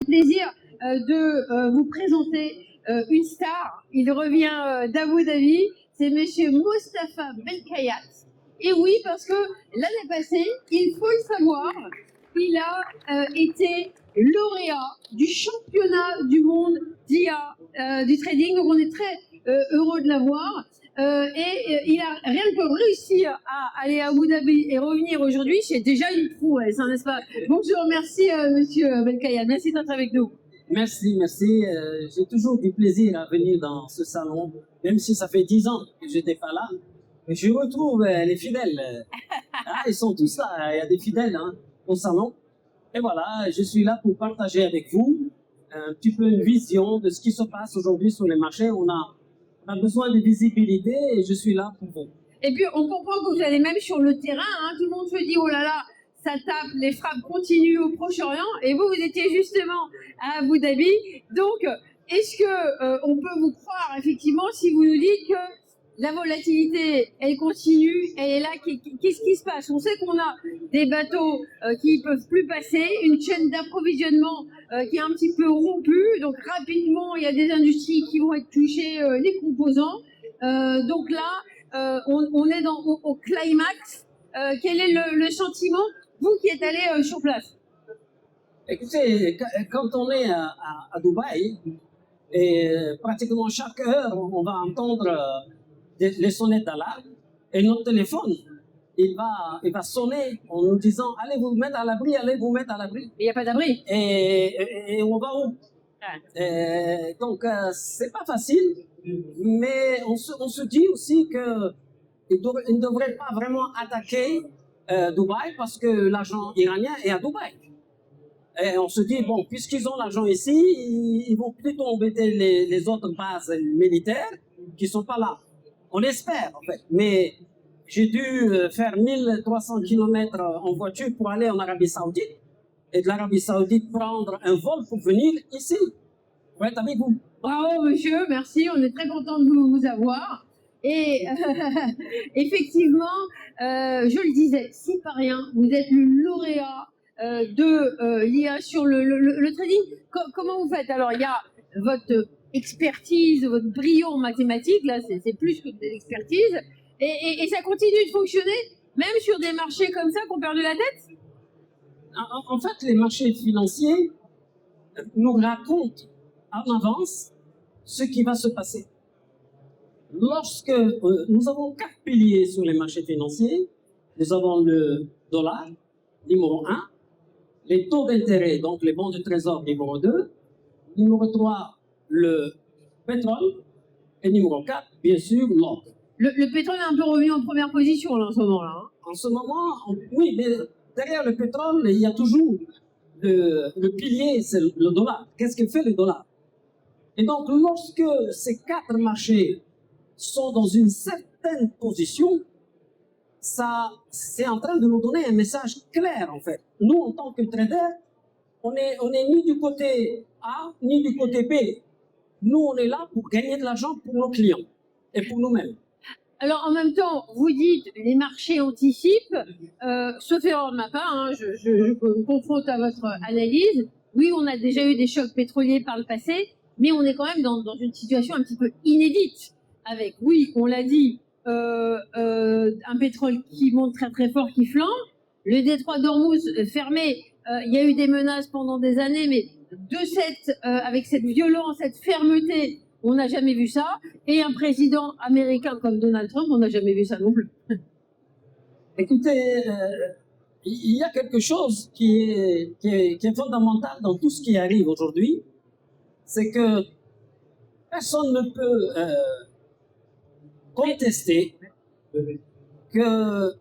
Plaisir de vous présenter une star. Il revient d'Abu Dhabi, c'est monsieur Mostafa Belkhayat. Et oui, parce que l'année passée, il faut le savoir, il a été lauréat du championnat du monde d'IA du trading. Donc on est très heureux de l'avoir. Il a rien que réussi à aller à Abu Dhabi et revenir aujourd'hui, c'est déjà une prouesse, hein, n'est-ce pas? Bonjour, merci monsieur Belkhayat, merci d'être avec nous. Merci, merci. J'ai toujours du plaisir à venir dans ce salon, même si ça fait 10 ans que je n'étais pas là. Mais je retrouve les fidèles. Ils sont tous là, il y a des fidèles au salon. Et voilà, je suis là pour partager avec vous un petit peu une vision de ce qui se passe aujourd'hui sur les marchés. On a besoin de visibilité et je suis là pour vous. Et puis, on comprend que vous allez même sur le terrain. Tout le monde se dit, oh là là, ça tape, les frappes continuent au Proche-Orient. Et vous, vous étiez justement à Abu Dhabi. Donc, est-ce que on peut vous croire, effectivement, si vous nous dites que la volatilité, elle continue, elle est là, qu'est-ce qui se passe? On sait qu'on a des bateaux qui ne peuvent plus passer, une chaîne d'approvisionnement qui est un petit peu rompue, donc rapidement, il y a des industries qui vont être touchées, les composants. Donc là, on est au climax. Quel est le sentiment, vous qui êtes allé sur place? Écoutez, quand on est à Dubaï, et pratiquement chaque heure, on va entendre les sonnettes d'alarme et notre téléphone, il va sonner en nous disant « Allez vous mettre à l'abri, allez vous mettre à l'abri ». Il n'y a pas d'abri. Et on va où? Donc, c'est pas facile, mais on se dit aussi qu'il ne devrait pas vraiment attaquer Dubaï parce que l'argent iranien est à Dubaï. Et on se dit, bon, puisqu'ils ont l'argent ici, ils vont plutôt embêter les autres bases militaires qui ne sont pas là. On espère, en fait. Mais j'ai dû faire 1300 km en voiture pour aller en Arabie Saoudite. Et de l'Arabie Saoudite, prendre un vol pour venir ici. Pour être avec vous. Bravo, monsieur, merci. On est très content de vous avoir. Et effectivement, je le disais, si par rien, vous êtes le lauréat de l'IA sur le trading. Comment vous faites? Alors, il y a votre expertise, votre brio en mathématiques, là, c'est plus que de l'expertise, et ça continue de fonctionner, même sur des marchés comme ça qu'on perd de la tête? En fait, les marchés financiers nous racontent en avance ce qui va se passer. Lorsque nous avons 4 piliers sur les marchés financiers, nous avons le dollar, numéro 1, les taux d'intérêt, donc les bons de trésor, numéro 2, numéro 3, le pétrole, et numéro 4, bien sûr, l'or. Le pétrole est un peu revenu en première position là, en ce moment-là. En ce moment, oui, mais derrière le pétrole, il y a toujours le pilier, c'est le dollar. Qu'est-ce que fait le dollar? Et donc, lorsque ces 4 marchés sont dans une certaine position, ça, c'est en train de nous donner un message clair, en fait. Nous, en tant que traders, on est ni du côté A, ni du côté B. Nous, on est là pour gagner de l'argent pour nos clients et pour nous-mêmes. Alors, en même temps, vous dites les marchés anticipent, sauf erreur de ma part, je me confronte à votre analyse. Oui, on a déjà eu des chocs pétroliers par le passé, mais on est quand même dans une situation un petit peu inédite. Avec, oui, on l'a dit, un pétrole qui monte très très fort, qui flambe. Le détroit d'Ormuz fermé, il y a eu des menaces pendant des années, mais avec cette violence, cette fermeté, on n'a jamais vu ça. Et un président américain comme Donald Trump, on n'a jamais vu ça non plus. Écoutez, il y a quelque chose qui est fondamental dans tout ce qui arrive aujourd'hui, c'est que personne ne peut contester que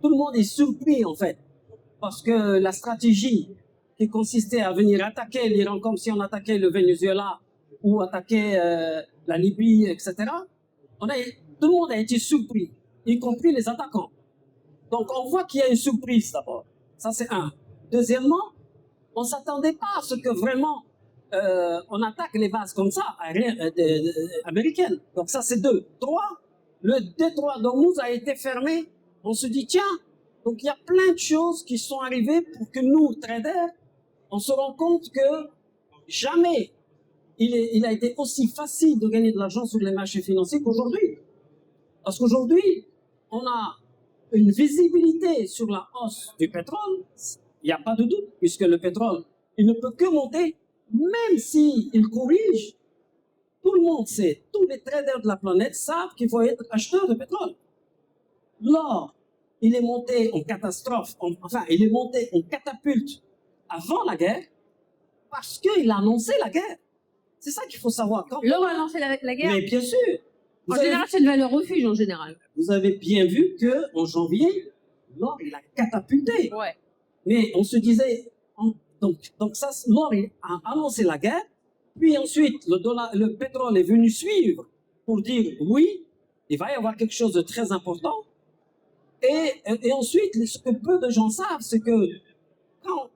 tout le monde est surpris en fait, parce que la stratégie qui consistait à venir attaquer l'Iran comme si on attaquait le Venezuela ou attaquer la Libye, etc., tout le monde a été surpris, y compris les attaquants. Donc on voit qu'il y a une surprise d'abord, ça c'est un. Deuxièmement, on ne s'attendait pas à ce que vraiment on attaque les bases comme ça, américaines. Donc ça c'est 2. 3, le détroit d'Ormuz a été fermé. On se dit tiens, donc il y a plein de choses qui sont arrivées pour que nous, traders, on se rend compte que jamais il a été aussi facile de gagner de l'argent sur les marchés financiers qu'aujourd'hui. Parce qu'aujourd'hui, on a une visibilité sur la hausse du pétrole, il n'y a pas de doute, puisque le pétrole, il ne peut que monter, même s'il corrige. Tout le monde sait, tous les traders de la planète savent qu'il faut être acheteur de pétrole. L'or, il est monté en catastrophe, enfin, il est monté en catapulte avant la guerre, parce qu'il a annoncé la guerre. C'est ça qu'il faut savoir. L'or a lancé la guerre. Mais bien sûr. En général, c'est une valeur refuge, en général. Vous avez bien vu qu'en janvier, l'or, il a catapulté. Ouais. Mais on se disait, donc ça, l'or a annoncé la guerre, puis ensuite, le pétrole est venu suivre pour dire, oui, il va y avoir quelque chose de très important. Et ensuite, ce que peu de gens savent, c'est que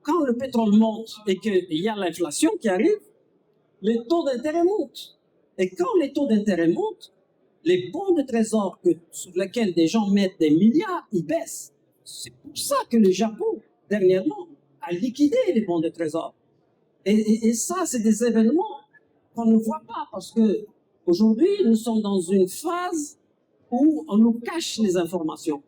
quand le pétrole monte et qu'il y a l'inflation qui arrive, les taux d'intérêt montent. Et quand les taux d'intérêt montent, les bons de trésor sur lesquels des gens mettent des milliards, ils baissent. C'est pour ça que le Japon, dernièrement, a liquidé les bons de trésor. Et ça, c'est des événements qu'on ne voit pas parce que aujourd'hui, nous sommes dans une phase où on nous cache les informations.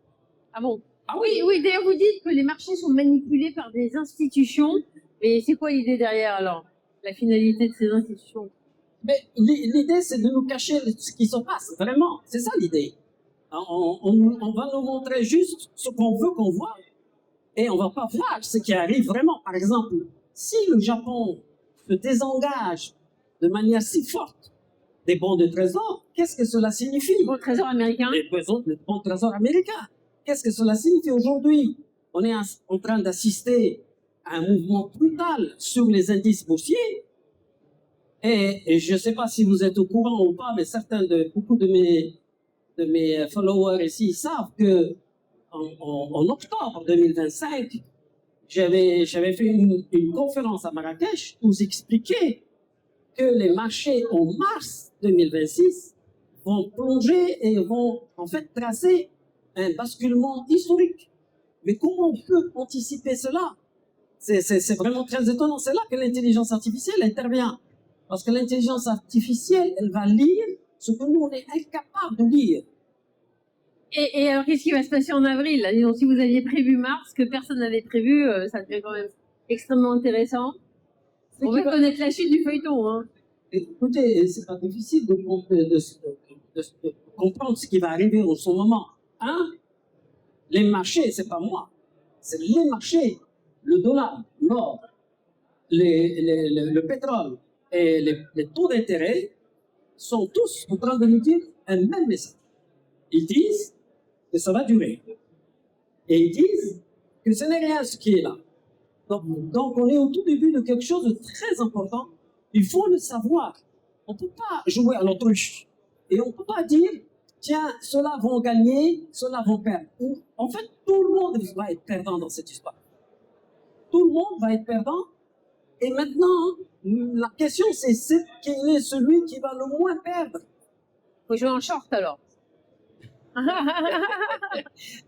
Ah bon? Ah oui, oui. D'ailleurs, vous dites que les marchés sont manipulés par des institutions. Et c'est quoi l'idée derrière alors? La finalité de ces institutions? Mais l'idée, c'est de nous cacher ce qui se passe, vraiment. C'est ça l'idée. On va nous montrer juste ce qu'on veut qu'on voit et on va pas voir ce qui arrive vraiment. Par exemple, si le Japon se désengage de manière si forte des bons de trésor, qu'est-ce que cela signifie? Bons trésors américains. Les bons trésors américains. Qu'est-ce que cela signifie aujourd'hui? On est en train d'assister à un mouvement brutal sur les indices boursiers. Et je ne sais pas si vous êtes au courant ou pas, mais beaucoup de mes followers ici savent que en octobre 2025, j'avais fait une conférence à Marrakech où j'expliquais que les marchés en mars 2026 vont plonger et vont en fait tracer un basculement historique. Mais comment on peut anticiper cela? C'est vraiment très étonnant. C'est là que l'intelligence artificielle intervient. Parce que l'intelligence artificielle, elle va lire ce que nous, on est incapable de lire. Et alors, qu'est-ce qui va se passer en avril là? Disons, si vous aviez prévu mars, que personne n'avait prévu, ça devient quand même extrêmement intéressant. On veut connaître la chute du feuilleton. Hein. Écoutez, c'est pas difficile de comprendre ce qui va arriver au son moment. Hein? Les marchés, c'est pas moi. C'est les marchés. Le dollar, l'or, le pétrole et les taux d'intérêt sont tous en train de nous dire un même message. Ils disent que ça va durer. Et ils disent que ce n'est rien ce qui est là. Donc on est au tout début de quelque chose de très important. Il faut le savoir. On ne peut pas jouer à l'autruche. Et on ne peut pas dire, tiens, ceux-là vont gagner, ceux-là vont perdre. En fait, tout le monde va être perdant dans cette histoire. Tout le monde va être perdant. Et maintenant, la question, c'est quel est celui qui va le moins perdre. Il faut jouer en short alors.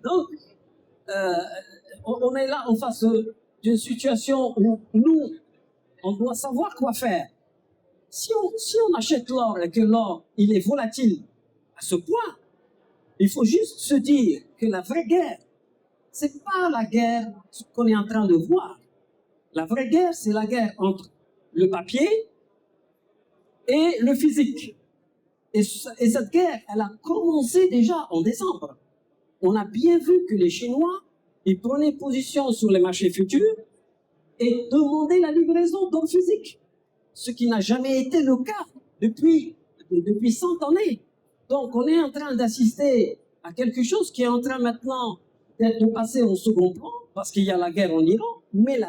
Donc, on est là en face d'une situation où nous, on doit savoir quoi faire. Si on achète l'or et que l'or, il est volatile à ce point, il faut juste se dire que la vraie guerre, c'est pas la guerre qu'on est en train de voir. La vraie guerre, c'est la guerre entre le papier et le physique. Et cette guerre, elle a commencé déjà en décembre. On a bien vu que les Chinois, ils prenaient position sur les marchés futurs et demandaient la livraison d'or physique. Ce qui n'a jamais été le cas depuis 100 années. Donc, on est en train d'assister à quelque chose qui est en train maintenant d'être passé au second plan, parce qu'il y a la guerre en Iran, mais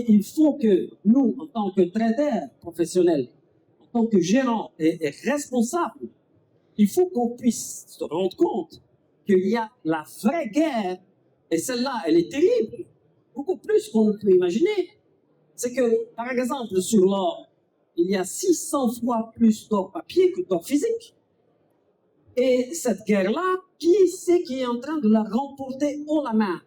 il faut que nous, en tant que traders professionnels, en tant que gérants et responsables, il faut qu'on puisse se rendre compte qu'il y a la vraie guerre, et celle-là, elle est terrible, beaucoup plus qu'on ne peut imaginer. C'est que, par exemple, sur l'or, il y a 600 fois plus d'or papier que d'or physique. Et cette guerre-là, qui c'est qui est en train de la remporter haut la main?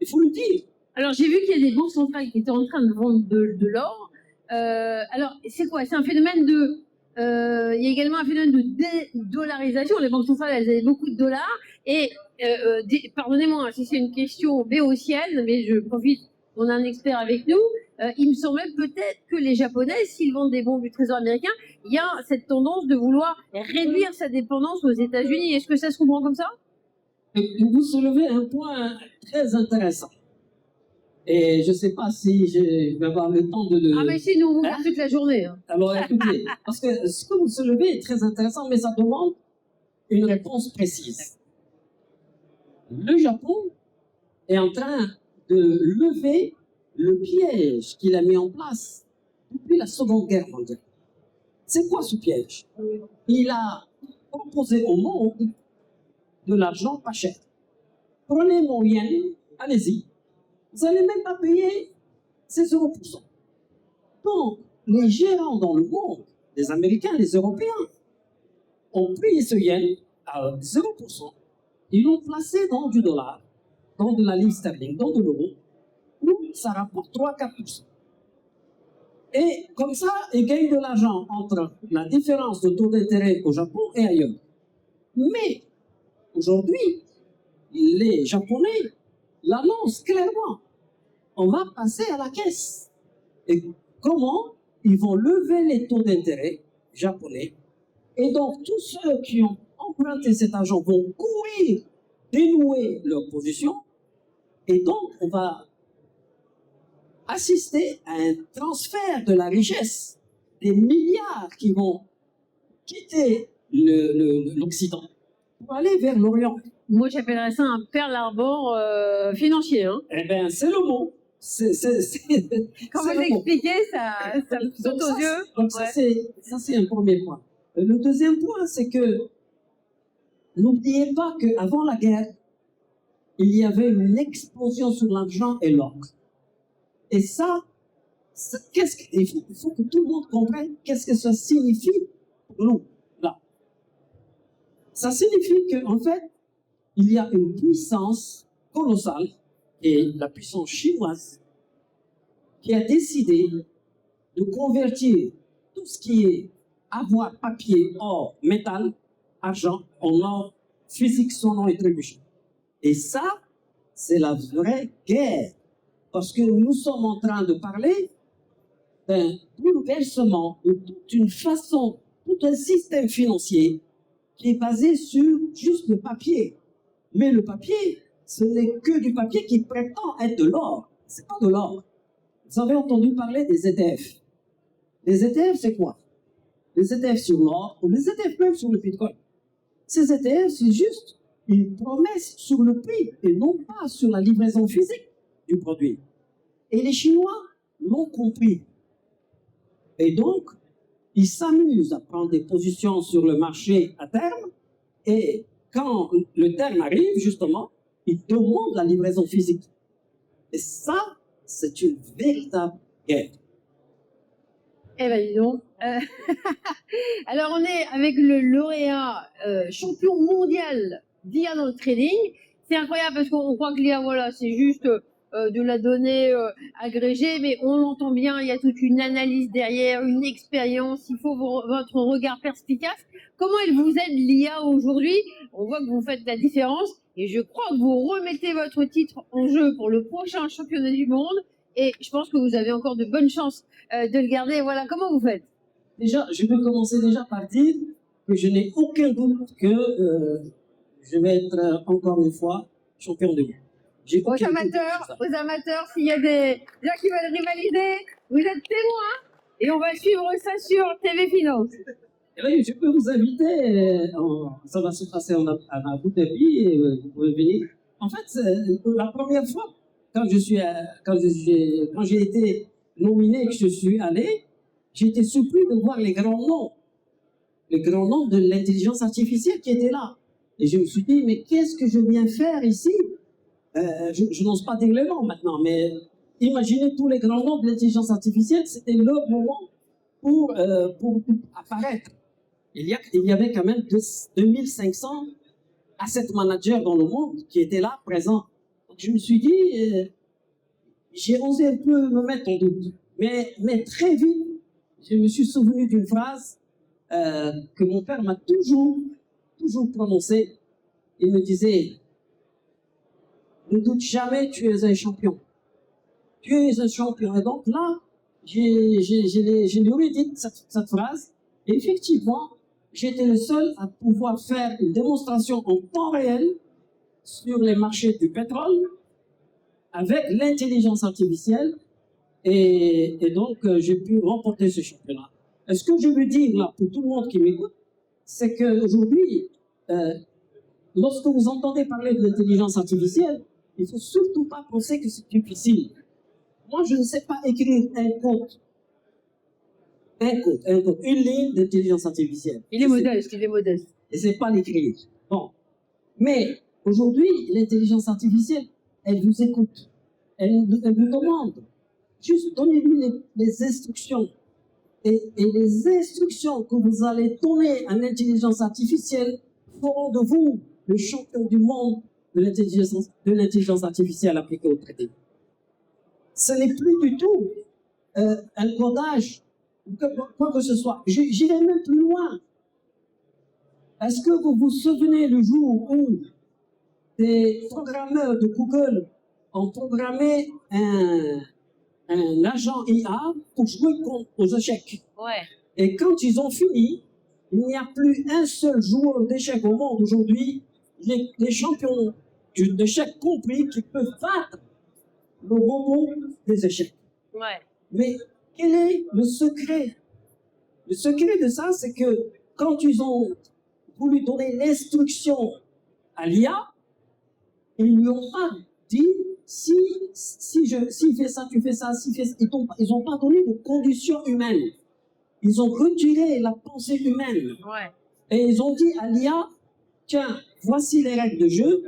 Il faut le dire. Alors, j'ai vu qu'il y a des banques centrales qui étaient en train de vendre de l'or. Alors, c'est quoi? C'est un phénomène de... il y a également un phénomène de dédollarisation. Les banques centrales, elles avaient beaucoup de dollars. Et, pardonnez-moi si c'est une question béotienne, mais je profite, on a un expert avec nous. Il me semblait peut-être que les Japonais, s'ils vendent des bons du Trésor américain, il y a cette tendance de vouloir réduire sa dépendance aux États-Unis. Est-ce que ça se comprend comme ça? Vous soulevez un point très intéressant. Et je ne sais pas si je vais avoir le temps de le... Ah, mais si, nous, on vous garde toute la journée. Hein. Alors écoutez, parce que ce que vous soulevez est très intéressant, mais ça demande une réponse précise. Le Japon est en train de lever le piège qu'il a mis en place depuis la Seconde Guerre mondiale. C'est quoi ce piège? Il a proposé au monde de l'argent pas cher. Prenez mon yen, allez-y. Vous n'allez même pas payer ces 0%. Donc, les gérants dans le monde, les Américains, les Européens, ont pris ce yen à 0%. Ils l'ont placé dans du dollar, dans de la livre sterling, dans de l'euro, où ça rapporte 3-4%. Et comme ça, ils gagnent de l'argent entre la différence de taux d'intérêt au Japon et ailleurs. Mais aujourd'hui, les Japonais l'annoncent clairement. On va passer à la caisse. Et comment? Ils vont lever les taux d'intérêt japonais. Et donc, tous ceux qui ont emprunté cet argent vont courir, dénouer leur position. Et donc, on va assister à un transfert de la richesse, des milliards qui vont quitter l'Occident pour aller vers l'Orient. Moi, j'appellerais ça un Pearl Harbor financier. Hein. Eh bien, c'est le mot. Quand vous l'expliquez, ça me saute aux yeux. Donc ça, c'est un premier point. Le deuxième point, c'est que n'oubliez pas qu'avant la guerre, il y avait une explosion sur l'argent et l'or. Et ça, il faut que tout le monde comprenne qu'est-ce que ça signifie pour nous, là. Ça signifie qu'en fait, il y a une puissance colossale, et la puissance chinoise, qui a décidé de convertir tout ce qui est avoir, papier, or, métal, argent, en or physique, sonore et trébuchant. Et ça, c'est la vraie guerre. Parce que nous sommes en train de parler d'un bouleversement de toute une façon, tout un système financier qui est basé sur juste le papier. Mais le papier, ce n'est que du papier qui prétend être de l'or. Ce n'est pas de l'or. Vous avez entendu parler des ETF. Les ETF, c'est quoi? Les ETF sur l'or, ou les ETF même sur le Bitcoin. Ces ETF, c'est juste une promesse sur le prix et non pas sur la livraison physique du produit. Et les Chinois l'ont compris. Et donc, ils s'amusent à prendre des positions sur le marché à terme. Et quand le terme arrive, justement, ils demandent la livraison physique. Et ça, c'est une véritable guerre. Eh bien, dis donc. Alors, on est avec le lauréat champion mondial d'IA dans le trading. C'est incroyable parce qu'on croit que l'IA, voilà, c'est juste de la donnée agrégée, mais on l'entend bien, il y a toute une analyse derrière, une expérience, il faut votre regard perspicace. Comment elle vous aide l'IA aujourd'hui? On voit que vous faites la différence et je crois que vous remettez votre titre en jeu pour le prochain championnat du monde et je pense que vous avez encore de bonnes chances de le garder. Voilà, comment vous faites? Déjà, je peux commencer déjà par dire que je n'ai aucun doute que je vais être encore une fois champion du monde. Aux amateurs, s'il y a des gens qui veulent rivaliser, vous êtes témoins et on va suivre ça sur TV Finance. Oui, je peux vous inviter, ça va se passer à Abu Dhabi et vous pouvez venir. En fait, la première fois, quand j'ai été nominé et que je suis allé, j'ai été surpris de voir les grands noms de l'intelligence artificielle qui étaient là. Et je me suis dit, mais qu'est-ce que je viens faire ici? Je n'ose pas dire le nom maintenant, mais imaginez tous les grands noms de l'intelligence artificielle, c'était le moment pour apparaître. Il y avait quand même 2500 asset managers dans le monde qui étaient là, présents. Donc je me suis dit, j'ai osé un peu me mettre en doute. Mais très vite, je me suis souvenu d'une phrase que mon père m'a toujours prononcée. Il me disait, ne doute jamais, tu es un champion. Tu es un champion. Et donc là, je lui ai dit cette phrase. Et effectivement, j'étais le seul à pouvoir faire une démonstration en temps réel sur les marchés du pétrole avec l'intelligence artificielle. Et donc, j'ai pu remporter ce championnat. Et ce que je veux dire là, pour tout le monde qui m'écoute, c'est qu'aujourd'hui, lorsque vous entendez parler de l'intelligence artificielle, il ne faut surtout pas penser que c'est difficile. Moi, je ne sais pas écrire un code, une ligne d'intelligence artificielle. Il est modeste, il est modeste. Et c'est pas l'écrire. Bon. Mais aujourd'hui, l'intelligence artificielle, elle vous écoute. Elle vous demande. Juste donnez-lui les instructions. Et les instructions que vous allez donner à l'intelligence artificielle feront de vous le champion du monde de l'intelligence artificielle appliquée au traité. Ce n'est plus du tout un codage, quoi que ce soit. J'irai même plus loin. Est-ce que vous vous souvenez du jour où des programmeurs de Google ont programmé un agent IA pour jouer aux échecs? Ouais. Et quand ils ont fini, il n'y a plus un seul joueur d'échecs au monde aujourd'hui, les champions d'échecs compris, qui peuvent battre le robot des échecs. Ouais. Mais quel est le secret? Le secret de ça, c'est que quand ils ont voulu donner l'instruction à l'IA, ils lui ont pas dit s'il fait ça, tu fais ça, ils n'ont pas donné de conditions humaines. Ils ont retiré la pensée humaine. Ouais. Et ils ont dit à l'IA, tiens, voici les règles de jeu,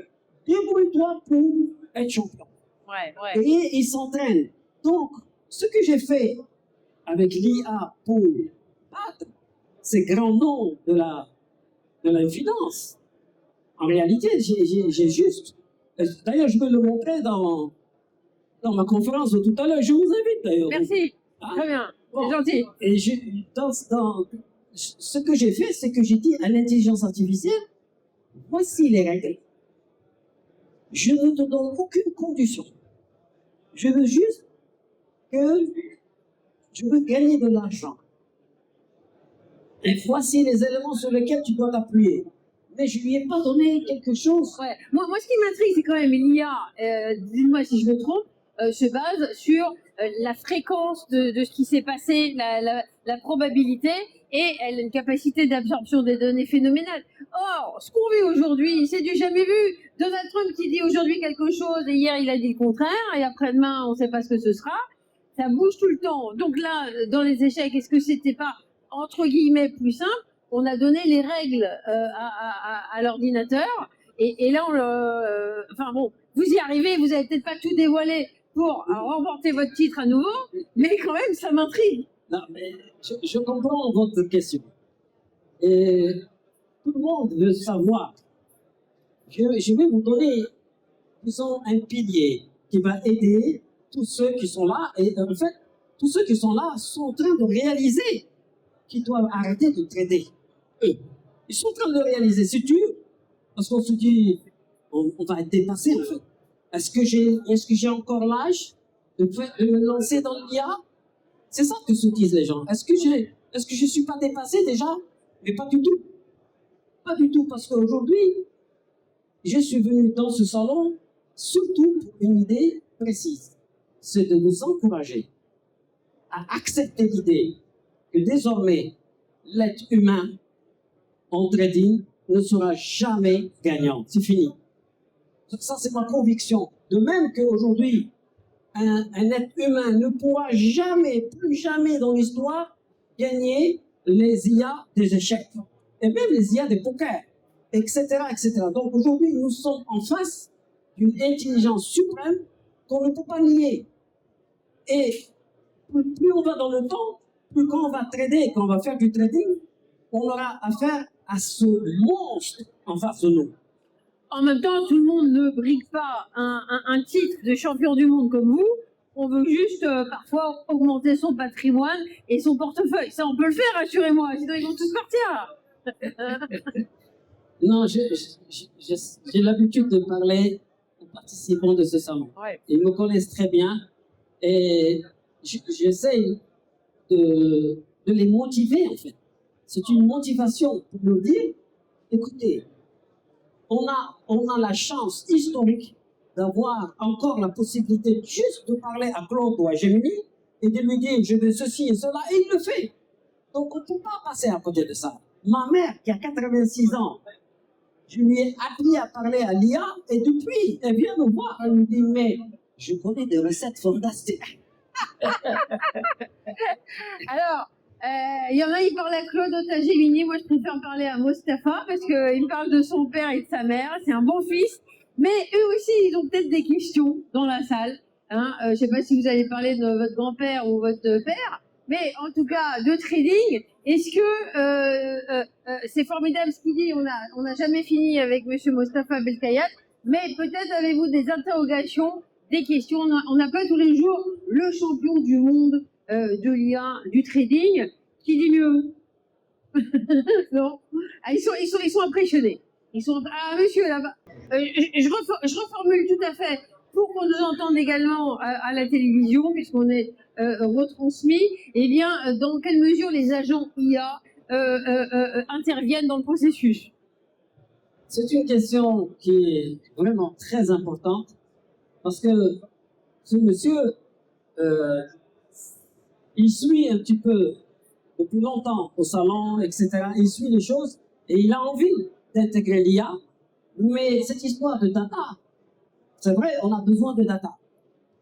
débrouille-toi pour être champion. Ouais, ouais. Et ils s'entraînent. Donc, ce que j'ai fait avec l'IA pour battre ces grands noms de la finance, en réalité, j'ai juste... D'ailleurs, je vais le montrer dans ma conférence de tout à l'heure. Je vous invite d'ailleurs. Merci. Ah, Très bien. bon. C'est gentil. Et ce que j'ai fait, c'est que j'ai dit à l'intelligence artificielle, voici les règles. Je ne te donne aucune condition. Je veux juste que je veux gagner de l'argent. Et voici les éléments sur lesquels tu dois t'appuyer. Mais je lui ai pas donné quelque chose. Ouais. Moi, ce qui m'intrigue, c'est quand même l'IA, dites-moi si je me trompe, se base sur la fréquence de ce qui s'est passé, la probabilité, et elle a une capacité d'absorption des données phénoménale. Or, ce qu'on vit aujourd'hui, c'est du jamais vu. Donald Trump qui dit aujourd'hui quelque chose, et hier il a dit le contraire, et après-demain on ne sait pas ce que ce sera. Ça bouge tout le temps. Donc là, dans les échecs, est-ce que c'était pas, entre guillemets, plus simple? On a donné les règles à l'ordinateur, et là, enfin bon, vous y arrivez, vous n'avez peut-être pas tout dévoilé pour remporter votre titre à nouveau, mais quand même, ça m'intrigue. Non, mais je comprends votre question. Et tout le monde veut savoir. Je vais vous donner, disons, un pilier qui va aider tous ceux qui sont là. Et en fait, tous ceux qui sont là sont en train de réaliser qu'ils doivent arrêter de trader. Eux, ils sont en train de le réaliser. C'est dur, parce qu'on se dit, on va être dépassé en fait. Est-ce que j'ai encore l'âge de me lancer dans l'IA? C'est ça que se disent les gens. Est-ce que je suis pas dépassé déjà? Mais pas du tout. Pas du tout, parce qu'aujourd'hui, je suis venu dans ce salon surtout pour une idée précise. C'est de vous encourager à accepter l'idée que désormais, l'être humain en trading ne sera jamais gagnant. C'est fini. Ça, c'est ma conviction. De même qu'aujourd'hui, un être humain ne pourra jamais, plus jamais dans l'histoire, gagner les IA des échecs. Et même les IA des pokers, etc., etc. Donc aujourd'hui, nous sommes en face d'une intelligence suprême qu'on ne peut pas nier. Et plus on va dans le temps, plus quand on va trader, quand on va faire du trading, on aura affaire à ce monstre en face de nous. En même temps, tout le monde ne brigue pas un titre de champion du monde comme vous On veut juste parfois augmenter son patrimoine et son portefeuille. Ça, on peut le faire, rassurez-moi. Sinon, ils vont tous partir. Non, j'ai l'habitude de parler aux participants de ce salon. Ouais. Ils me connaissent très bien et j'essaie de les motiver, en fait. C'est une motivation pour leur dire, écoutez, on a la chance historique d'avoir encore la possibilité juste de parler à Claude ou à Gemini et de lui dire, je veux ceci et cela, et il le fait. Donc, on ne peut pas passer à côté de ça. Ma mère, qui a 86 ans, je lui ai appris à parler à l'IA et depuis, elle vient me voir, elle me dit, mais je connais des recettes fantastiques. Alors, il y en a, ils parlent à Claude, d'autres à Gemini. Moi, je préfère parler à Mostafa parce qu'il me parle de son père et de sa mère. C'est un bon fils. Mais eux aussi, ils ont peut-être des questions dans la salle. Hein. Je ne sais pas si vous allez parler de votre grand-père ou votre père. Mais en tout cas, de trading, est-ce que c'est formidable ce qu'il dit, on n'a jamais fini avec Monsieur Mostafa Belkayat, mais peut-être avez-vous des interrogations, des questions. On n'a pas tous les jours le champion du monde de l'IA, du trading, qui dit mieux. Non, ah, ils sont impressionnés. Ah, monsieur là-bas. Je reformule tout à fait pour qu'on nous entende également à la télévision, puisqu'on est retransmis. Eh bien, dans quelle mesure les agents IA interviennent dans le processus? C'est une question qui est vraiment très importante parce que ce monsieur, il suit un petit peu depuis longtemps au salon, etc. Il suit les choses et il a envie d'intégrer l'IA. Mais cette histoire de data, c'est vrai, on a besoin de data.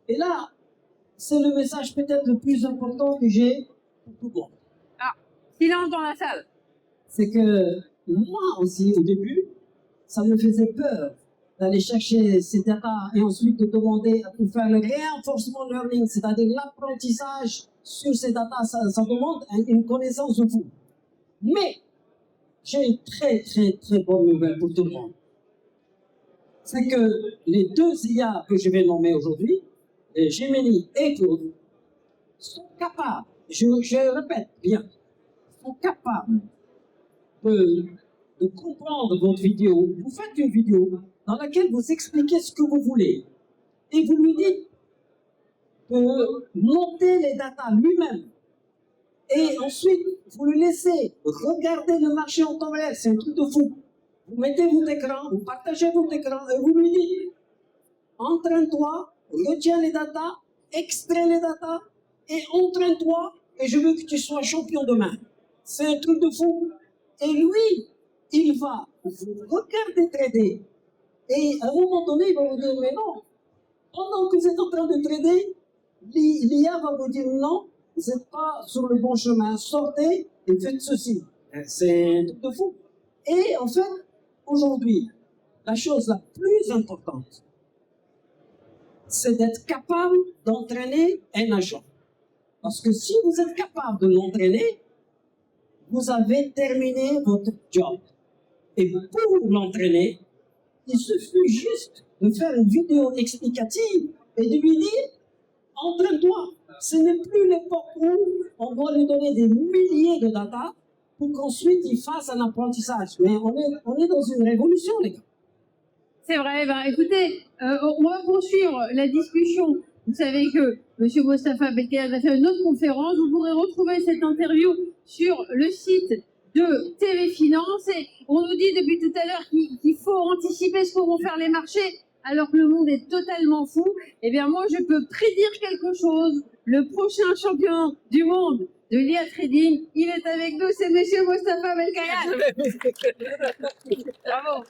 Et là, c'est le message peut-être le plus important que j'ai pour tout le monde. Ah, silence dans la salle. C'est que moi aussi, au début, ça me faisait peur d'aller chercher ces datas et ensuite de demander pour faire le reinforcement learning, c'est-à-dire l'apprentissage sur ces datas, ça demande une connaissance de vous. Mais j'ai une très, très, très bonne nouvelle pour tout le monde. C'est que les deux IA que je vais nommer aujourd'hui, Gemini et Claude, sont capables, je répète bien, sont capables de comprendre votre vidéo. Vous faites une vidéo dans laquelle vous expliquez ce que vous voulez et vous lui dites de monter les datas lui-même. Et ensuite, vous le laissez regarder le marché en temps réel. C'est un truc de fou. Vous mettez votre écran, vous partagez votre écran et vous lui dites entraîne-toi, retiens les datas, extrais les datas et entraîne-toi et je veux que tu sois champion demain. C'est un truc de fou. Et lui, il va vous regarder trader. Et à un moment donné, il va vous dire mais non, pendant que vous êtes en train de trader, l'IA va vous dire non, vous n'êtes pas sur le bon chemin, sortez et faites ceci. C'est un truc de fou. Et en fait, aujourd'hui, la chose la plus importante, c'est d'être capable d'entraîner un agent. Parce que si vous êtes capable de l'entraîner, vous avez terminé votre job. Et pour l'entraîner, il suffit juste de faire une vidéo explicative et de lui dire entraîne-toi. Ce n'est plus l'époque où on doit lui donner des milliers de data pour qu'ensuite il fasse un apprentissage. Mais on est dans une révolution, les gars. C'est vrai. Ben, écoutez, on va poursuivre la discussion. Vous savez que M. Mostafa Belkayat a fait une autre conférence. Vous pourrez retrouver cette interview sur le site de TV Finance. Et on nous dit depuis tout à l'heure qu'il faut anticiper ce que vont faire les marchés alors que le monde est totalement fou. Eh bien, moi, je peux prédire quelque chose. Le prochain champion du monde de l'IA Trading, il est avec nous, c'est M. Mostafa Belkayat. Bravo.